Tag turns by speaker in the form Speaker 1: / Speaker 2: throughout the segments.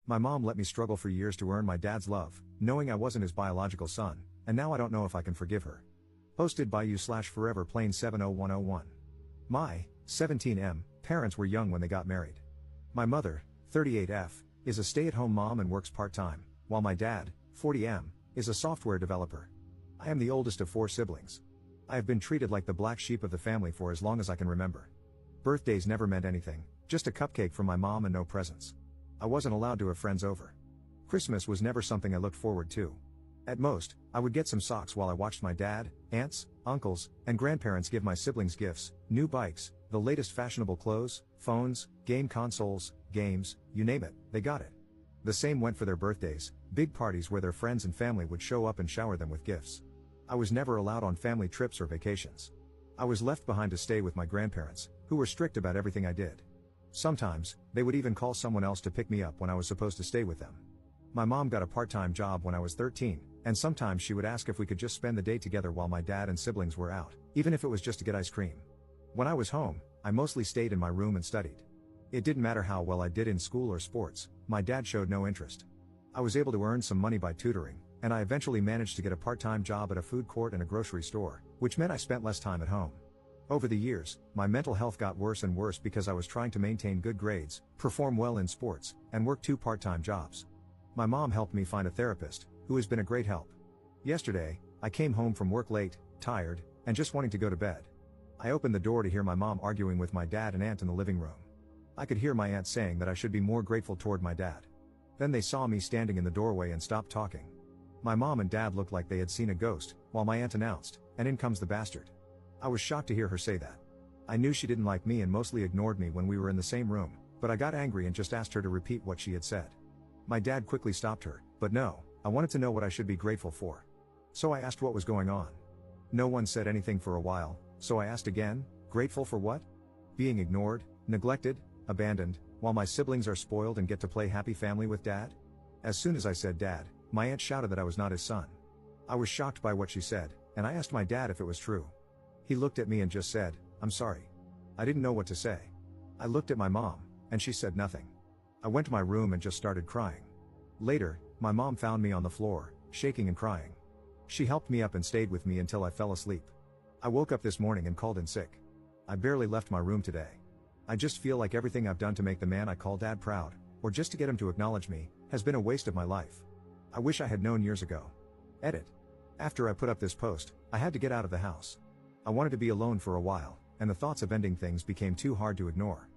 Speaker 1: My mom let me struggle for years to earn my dad's love, knowing I wasn't his biological son, and now I don't know if I can forgive her. Posted by you/foreverplane70101. My 17M parents were young when they got married. My mother, 38F, is a stay-at-home mom and works part-time, while my dad, 40M, is a software developer. I am the oldest of 4 siblings. I have been treated like the black sheep of the family for as long as I can remember. Birthdays never meant anything, just a cupcake from my mom and no presents. I wasn't allowed to have friends over. Christmas was never something I looked forward to. At most, I would get some socks while I watched my dad, aunts, uncles, and grandparents give my siblings gifts, new bikes, the latest fashionable clothes, phones, game consoles, games, you name it, they got it. The same went for their birthdays, big parties where their friends and family would show up and shower them with gifts. I was never allowed on family trips or vacations. I was left behind to stay with my grandparents, who were strict about everything I did. Sometimes, they would even call someone else to pick me up when I was supposed to stay with them. My mom got a part-time job when I was 13, and sometimes she would ask if we could just spend the day together while my dad and siblings were out, even if it was just to get ice cream. When I was home, I mostly stayed in my room and studied. It didn't matter how well I did in school or sports, my dad showed no interest. I was able to earn some money by tutoring, and I eventually managed to get a part-time job at a food court and a grocery store, which meant I spent less time at home. Over the years, my mental health got worse and worse because I was trying to maintain good grades, perform well in sports, and work 2 part-time jobs. My mom helped me find a therapist, who has been a great help. Yesterday, I came home from work late, tired, and just wanting to go to bed. I opened the door to hear my mom arguing with my dad and aunt in the living room. I could hear my aunt saying that I should be more grateful toward my dad. Then they saw me standing in the doorway and stopped talking. My mom and dad looked like they had seen a ghost, while my aunt announced, "And in comes the bastard." I was shocked to hear her say that. I knew she didn't like me and mostly ignored me when we were in the same room, but I got angry and just asked her to repeat what she had said. My dad quickly stopped her, but no, I wanted to know what I should be grateful for. So I asked what was going on. No one said anything for a while, so I asked again, grateful for what? Being ignored, neglected, abandoned, while my siblings are spoiled and get to play happy family with dad? As soon as I said dad, my aunt shouted that I was not his son. I was shocked by what she said, and I asked my dad if it was true. He looked at me and just said, "I'm sorry." I didn't know what to say. I looked at my mom, and she said nothing. I went to my room and just started crying. Later, my mom found me on the floor, shaking and crying. She helped me up and stayed with me until I fell asleep. I woke up this morning and called in sick. I barely left my room today. I just feel like everything I've done to make the man I call dad proud, or just to get him to acknowledge me, has been a waste of my life. I wish I had known years ago. Edit. After I put up this post, I had to get out of the house. I wanted to be alone for a while, and the thoughts of ending things became too hard to ignore.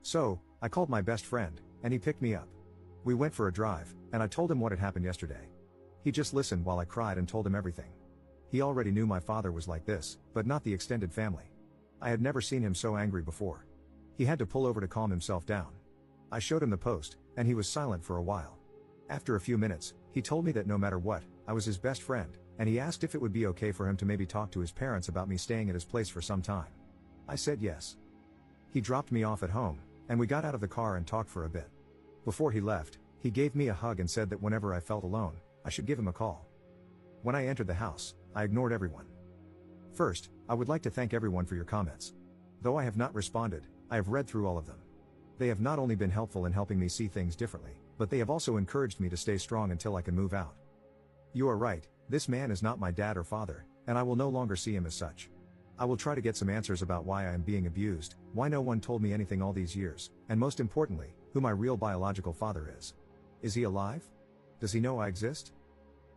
Speaker 1: So, I called my best friend, and he picked me up. We went for a drive, and I told him what had happened yesterday. He just listened while I cried and told him everything. He already knew my father was like this, but not the extended family. I had never seen him so angry before. He had to pull over to calm himself down. I showed him the post, and he was silent for a while. After a few minutes, he told me that no matter what, I was his best friend, and he asked if it would be okay for him to maybe talk to his parents about me staying at his place for some time. I said yes. He dropped me off at home, and we got out of the car and talked for a bit. Before he left, he gave me a hug and said that whenever I felt alone, I should give him a call. When I entered the house, I ignored everyone. First, I would like to thank everyone for your comments. Though I have not responded, I have read through all of them. They have not only been helpful in helping me see things differently, but they have also encouraged me to stay strong until I can move out. You are right, this man is not my dad or father, and I will no longer see him as such. I will try to get some answers about why I am being abused, why no one told me anything all these years, and most importantly, who my real biological father is. Is he alive? Does he know I exist?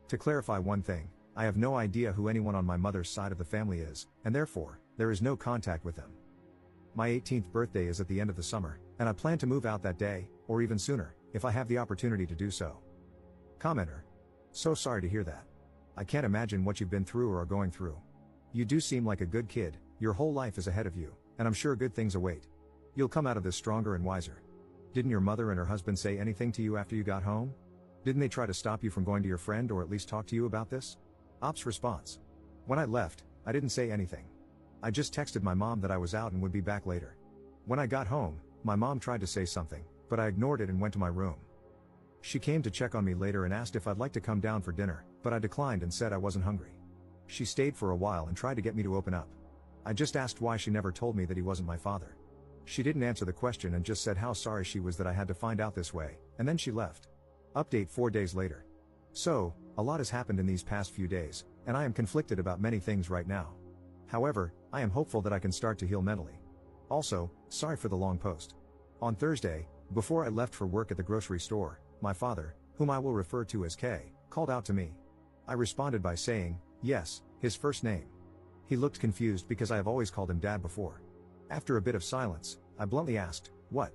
Speaker 1: To clarify one thing, I have no idea who anyone on my mother's side of the family is, and therefore, there is no contact with them. My 18th birthday is at the end of the summer, and I plan to move out that day, or even sooner, if I have the opportunity to do so. Commenter. So sorry to hear that. I can't imagine what you've been through or are going through. You do seem like a good kid, your whole life is ahead of you, and I'm sure good things await. You'll come out of this stronger and wiser. Didn't your mother and her husband say anything to you after you got home? Didn't they try to stop you from going to your friend or at least talk to you about this? Ops response. When I left, I didn't say anything. I just texted my mom that I was out and would be back later. When I got home, my mom tried to say something, but I ignored it and went to my room. She came to check on me later and asked if I'd like to come down for dinner, but I declined and said I wasn't hungry. She stayed for a while and tried to get me to open up. I just asked why she never told me that he wasn't my father. She didn't answer the question and just said how sorry she was that I had to find out this way, And then she left. Update 4 days later. So, a lot has happened in these past few days, and I am conflicted about many things right now. However, I am hopeful that I can start to heal mentally. Also, sorry for the long post. On Thursday, before I left for work at the grocery store, my father, whom I will refer to as K, called out to me. I responded by saying, yes, his first name. He looked confused because I have always called him Dad before. After a bit of silence, I bluntly asked, what?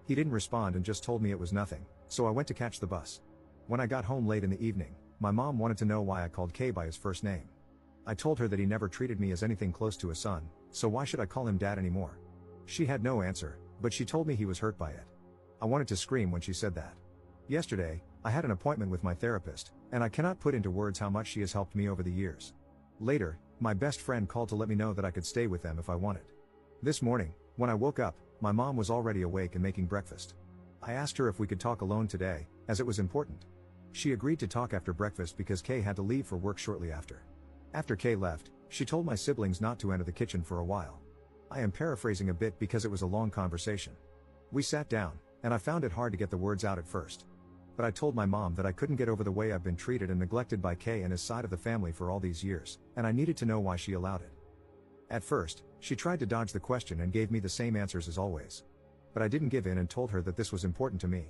Speaker 1: He didn't respond and just told me it was nothing, so I went to catch the bus. When I got home late in the evening, my mom wanted to know why I called K by his first name. I told her that he never treated me as anything close to a son, so why should I call him Dad anymore? She had no answer, but she told me he was hurt by it. I wanted to scream when she said that. Yesterday, I had an appointment with my therapist, and I cannot put into words how much she has helped me over the years. Later, my best friend called to let me know that I could stay with them if I wanted. This morning, when I woke up, my mom was already awake and making breakfast. I asked her if we could talk alone today, as it was important. She agreed to talk after breakfast because Kay had to leave for work shortly after. After Kay left, she told my siblings not to enter the kitchen for a while. I am paraphrasing a bit because it was a long conversation. We sat down, and I found it hard to get the words out at first. But I told my mom that I couldn't get over the way I've been treated and neglected by Kay and his side of the family for all these years, and I needed to know why she allowed it. At first, she tried to dodge the question and gave me the same answers as always. But I didn't give in and told her that this was important to me.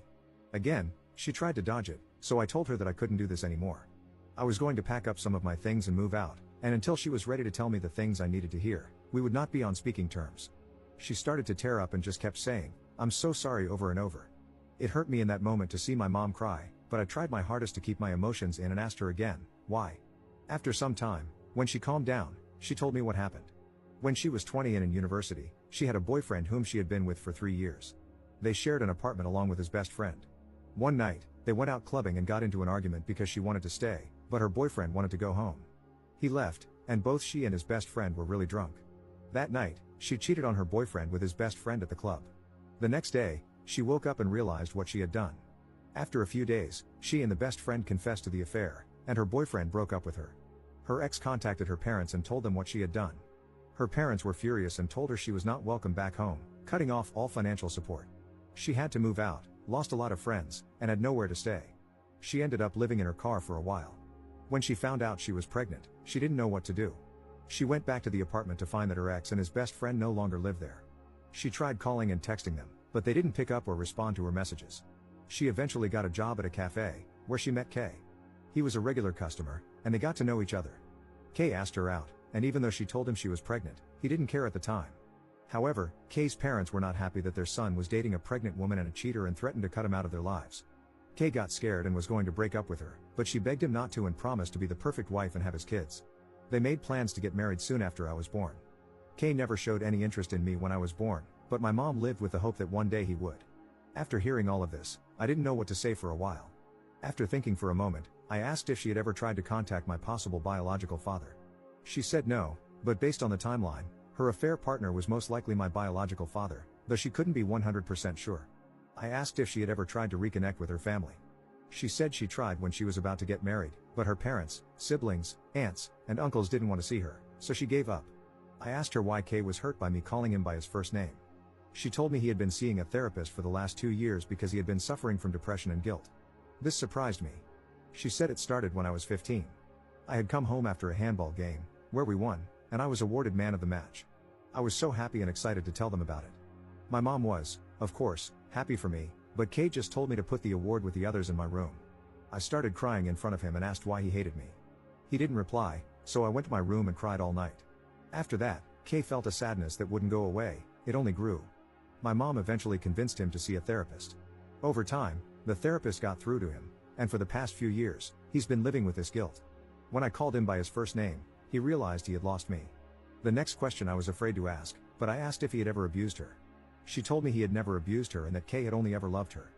Speaker 1: Again, she tried to dodge it, so I told her that I couldn't do this anymore. I was going to pack up some of my things and move out, and until she was ready to tell me the things I needed to hear, we would not be on speaking terms. She started to tear up and just kept saying, "I'm so sorry," over and over. It hurt me in that moment to see my mom cry, but I tried my hardest to keep my emotions in and asked her again, why? After some time, when she calmed down, she told me what happened. When she was 20 and in university, she had a boyfriend whom she had been with for 3 years. They shared an apartment along with his best friend. One night, they went out clubbing and got into an argument because she wanted to stay, but her boyfriend wanted to go home. He left, and both she and his best friend were really drunk. That night, she cheated on her boyfriend with his best friend at the club. The next day, she woke up and realized what she had done. After a few days, she and the best friend confessed to the affair, and her boyfriend broke up with her. Her ex contacted her parents and told them what she had done. Her parents were furious and told her she was not welcome back home, cutting off all financial support. She had to move out, lost a lot of friends, and had nowhere to stay. She ended up living in her car for a while. When she found out she was pregnant, she didn't know what to do. She went back to the apartment to find that her ex and his best friend no longer lived there. She tried calling and texting them, but they didn't pick up or respond to her messages. She eventually got a job at a cafe, where she met Kay. He was a regular customer, and they got to know each other. Kay asked her out, and even though she told him she was pregnant, he didn't care at the time. However, Kay's parents were not happy that their son was dating a pregnant woman and a cheater and threatened to cut him out of their lives. Kay got scared and was going to break up with her, but she begged him not to and promised to be the perfect wife and have his kids. They made plans to get married soon after I was born. Kay never showed any interest in me when I was born, but my mom lived with the hope that one day he would. After hearing all of this, I didn't know what to say for a while. After thinking for a moment, I asked if she had ever tried to contact my possible biological father. She said no, but based on the timeline, her affair partner was most likely my biological father, though she couldn't be 100% sure. I asked if she had ever tried to reconnect with her family. She said she tried when she was about to get married, but her parents, siblings, aunts, and uncles didn't want to see her, so she gave up. I asked her why Kay was hurt by me calling him by his first name. She told me he had been seeing a therapist for the last 2 years because he had been suffering from depression and guilt. This surprised me. She said it started when I was 15. I had come home after a handball game, where we won, and I was awarded man of the match. I was so happy and excited to tell them about it. My mom was, of course, happy for me, but Kay just told me to put the award with the others in my room. I started crying in front of him and asked why he hated me. He didn't reply, so I went to my room and cried all night. After that, Kay felt a sadness that wouldn't go away, it only grew. My mom eventually convinced him to see a therapist. Over time, the therapist got through to him, and for the past few years, he's been living with this guilt. When I called him by his first name, he realized he had lost me. The next question I was afraid to ask, but I asked if he had ever abused her. She told me he had never abused her and that Kay had only ever loved her.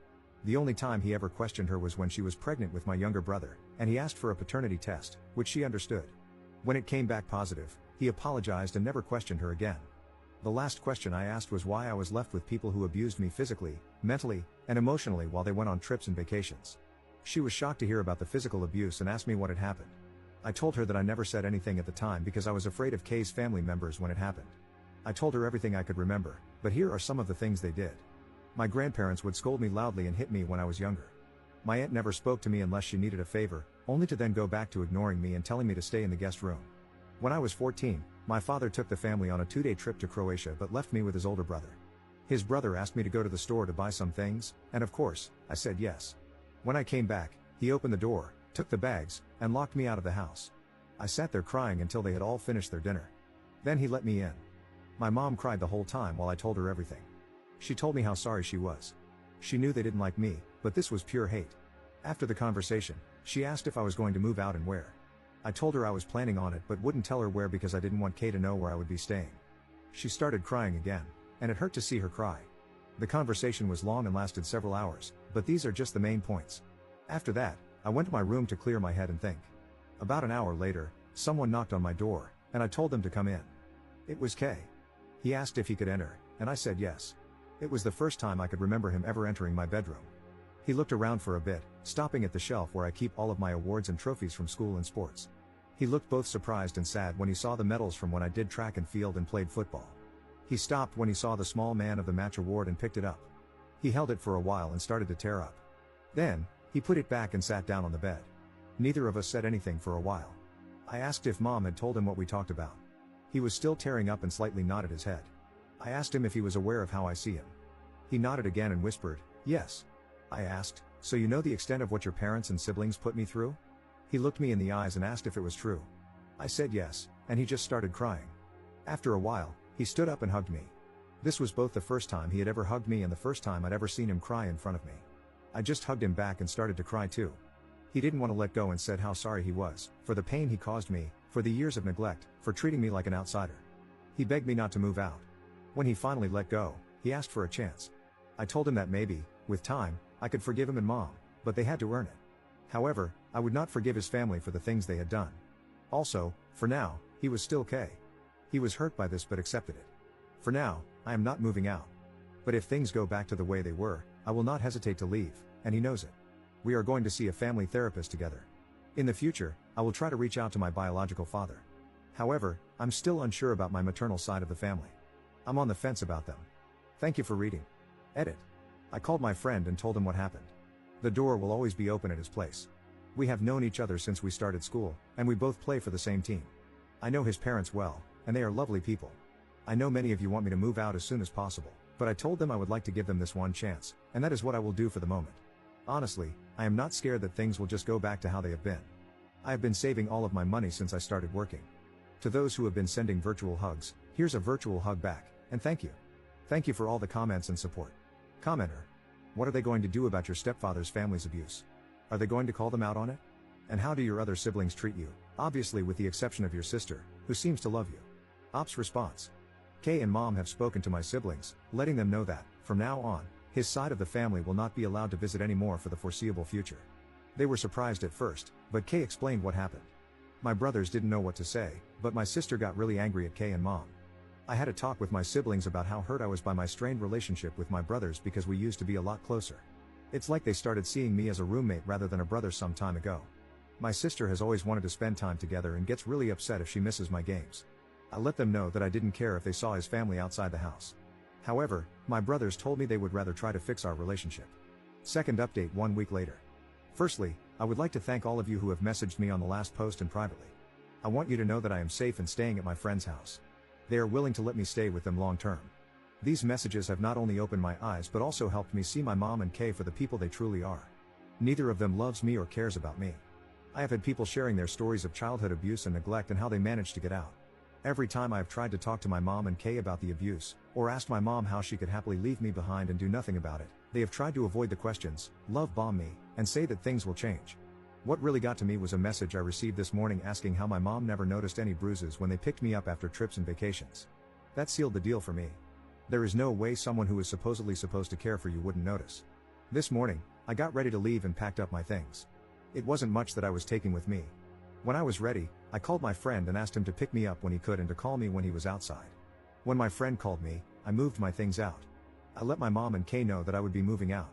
Speaker 1: The only time he ever questioned her was when she was pregnant with my younger brother, and he asked for a paternity test, which she understood. When it came back positive, he apologized and never questioned her again. The last question I asked was why I was left with people who abused me physically, mentally, and emotionally while they went on trips and vacations. She was shocked to hear about the physical abuse and asked me what had happened. I told her that I never said anything at the time because I was afraid of Kay's family members when it happened. I told her everything I could remember, but here are some of the things they did. My grandparents would scold me loudly and hit me when I was younger. My aunt never spoke to me unless she needed a favor, only to then go back to ignoring me and telling me to stay in the guest room. When I was 14, my father took the family on a 2-day trip to Croatia but left me with his older brother. His brother asked me to go to the store to buy some things, and of course, I said yes. When I came back, he opened the door, took the bags, and locked me out of the house. I sat there crying until they had all finished their dinner. Then he let me in. My mom cried the whole time while I told her everything. She told me how sorry she was. She knew they didn't like me, but this was pure hate. After the conversation, she asked if I was going to move out and where. I told her I was planning on it but wouldn't tell her where because I didn't want Kay to know where I would be staying. She started crying again, and it hurt to see her cry. The conversation was long and lasted several hours, but these are just the main points. After that, I went to my room to clear my head and think. About an hour later, someone knocked on my door, and I told them to come in. It was Kay. He asked if he could enter, and I said yes. It was the first time I could remember him ever entering my bedroom. He looked around for a bit, stopping at the shelf where I keep all of my awards and trophies from school and sports. He looked both surprised and sad when he saw the medals from when I did track and field and played football. He stopped when he saw the small man of the match award and picked it up. He held it for a while and started to tear up. Then, he put it back and sat down on the bed. Neither of us said anything for a while. I asked if Mom had told him what we talked about. He was still tearing up and slightly nodded his head. I asked him if he was aware of how I see him. He nodded again and whispered, yes. I asked, so you know the extent of what your parents and siblings put me through? He looked me in the eyes and asked if it was true. I said yes, and he just started crying. After a while, he stood up and hugged me. This was both the first time he had ever hugged me and the first time I'd ever seen him cry in front of me. I just hugged him back and started to cry too. He didn't want to let go and said how sorry he was, for the pain he caused me, for the years of neglect, for treating me like an outsider. He begged me not to move out. When he finally let go, he asked for a chance. I told him that maybe, with time, I could forgive him and Mom, but they had to earn it. However, I would not forgive his family for the things they had done. Also, for now, he was still Kay. He was hurt by this but accepted it. For now, I am not moving out. But if things go back to the way they were, I will not hesitate to leave, and he knows it. We are going to see a family therapist together. In the future, I will try to reach out to my biological father. However, I'm still unsure about my maternal side of the family. I'm on the fence about them. Thank you for reading. Edit. I called my friend and told him what happened. The door will always be open at his place. We have known each other since we started school, and we both play for the same team. I know his parents well, and they are lovely people. I know many of you want me to move out as soon as possible, but I told them I would like to give them this one chance, and that is what I will do for the moment. Honestly, I am not scared that things will just go back to how they have been. I have been saving all of my money since I started working. To those who have been sending virtual hugs, here's a virtual hug back, and thank you. Thank you for all the comments and support. Commenter. What are they going to do about your stepfather's family's abuse? Are they going to call them out on it? And how do your other siblings treat you, obviously with the exception of your sister, who seems to love you? Ops response. Kay and Mom have spoken to my siblings, letting them know that, from now on, his side of the family will not be allowed to visit anymore for the foreseeable future. They were surprised at first, but Kay explained what happened. My brothers didn't know what to say, but my sister got really angry at Kay and Mom. I had a talk with my siblings about how hurt I was by my strained relationship with my brothers because we used to be a lot closer. It's like they started seeing me as a roommate rather than a brother some time ago. My sister has always wanted to spend time together and gets really upset if she misses my games. I let them know that I didn't care if they saw his family outside the house. However, my brothers told me they would rather try to fix our relationship. Second update 1 week later. Firstly, I would like to thank all of you who have messaged me on the last post and privately. I want you to know that I am safe and staying at my friend's house. They are willing to let me stay with them long term. These messages have not only opened my eyes but also helped me see my mom and Kay for the people they truly are. Neither of them loves me or cares about me. I have had people sharing their stories of childhood abuse and neglect and how they managed to get out. Every time I have tried to talk to my mom and Kay about the abuse, or asked my mom how she could happily leave me behind and do nothing about it, they have tried to avoid the questions, love bomb me, and say that things will change. What really got to me was a message I received this morning asking how my mom never noticed any bruises when they picked me up after trips and vacations. That sealed the deal for me. There is no way someone who is supposedly supposed to care for you wouldn't notice. This morning, I got ready to leave and packed up my things. It wasn't much that I was taking with me. When I was ready, I called my friend and asked him to pick me up when he could and to call me when he was outside. When my friend called me, I moved my things out. I let my mom and Kay know that I would be moving out.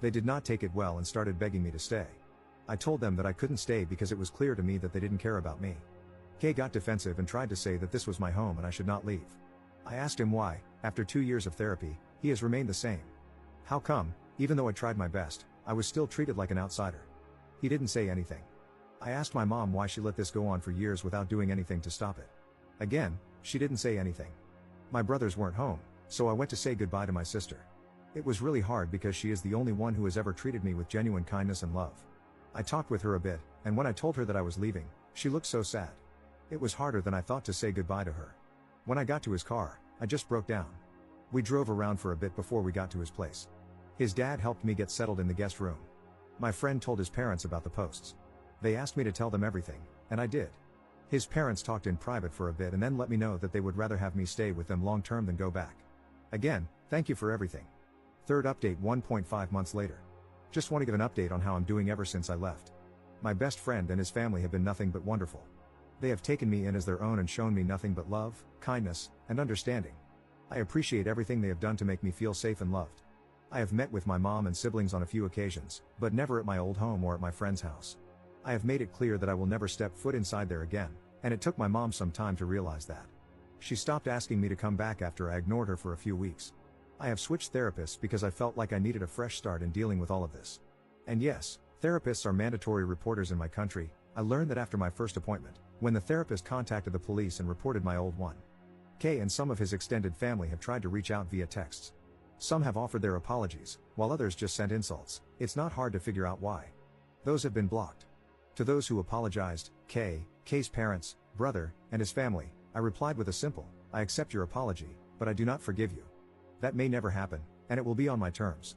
Speaker 1: They did not take it well and started begging me to stay. I told them that I couldn't stay because it was clear to me that they didn't care about me. Kay got defensive and tried to say that this was my home and I should not leave. I asked him why, after 2 years of therapy, he has remained the same. How come, even though I tried my best, I was still treated like an outsider? He didn't say anything. I asked my mom why she let this go on for years without doing anything to stop it. Again, she didn't say anything. My brothers weren't home, so I went to say goodbye to my sister. It was really hard because she is the only one who has ever treated me with genuine kindness and love. I talked with her a bit, and when I told her that I was leaving, she looked so sad. It was harder than I thought to say goodbye to her. When I got to his car, I just broke down. We drove around for a bit before we got to his place. His dad helped me get settled in the guest room. My friend told his parents about the posts. They asked me to tell them everything, and I did. His parents talked in private for a bit and then let me know that they would rather have me stay with them long term than go back. Again, thank you for everything. Third update 1.5 months later. Just want to give an update on how I'm doing ever since I left. My best friend and his family have been nothing but wonderful. They have taken me in as their own and shown me nothing but love, kindness, and understanding. I appreciate everything they have done to make me feel safe and loved. I have met with my mom and siblings on a few occasions, but never at my old home or at my friend's house. I have made it clear that I will never step foot inside there again, and it took my mom some time to realize that. She stopped asking me to come back after I ignored her for a few weeks. I have switched therapists because I felt like I needed a fresh start in dealing with all of this. And yes, therapists are mandatory reporters in my country. I learned that after my first appointment, when the therapist contacted the police and reported my old one. K and some of his extended family have tried to reach out via texts. Some have offered their apologies, while others just sent insults. It's not hard to figure out why. Those have been blocked. To those who apologized, K's parents, brother, and his family, I replied with a simple, I accept your apology, but I do not forgive you. That may never happen, and it will be on my terms.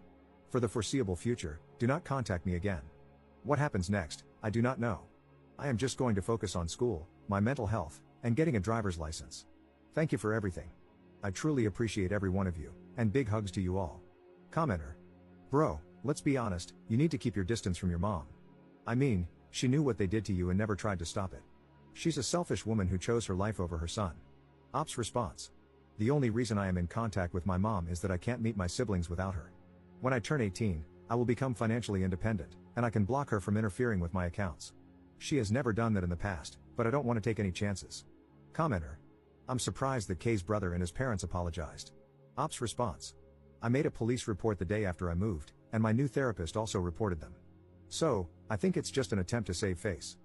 Speaker 1: For the foreseeable future, do not contact me again. What happens next, I do not know. I am just going to focus on school, my mental health, and getting a driver's license. Thank you for everything. I truly appreciate every one of you, and big hugs to you all. Commenter. Bro, let's be honest, you need to keep your distance from your mom. I mean, she knew what they did to you and never tried to stop it. She's a selfish woman who chose her life over her son. Ops response. The only reason I am in contact with my mom is that I can't meet my siblings without her. When I turn 18, I will become financially independent, and I can block her from interfering with my accounts. She has never done that in the past, but I don't want to take any chances. Commenter. I'm surprised that K's brother and his parents apologized. Ops response. I made a police report the day after I moved, and my new therapist also reported them. So, I think it's just an attempt to save face.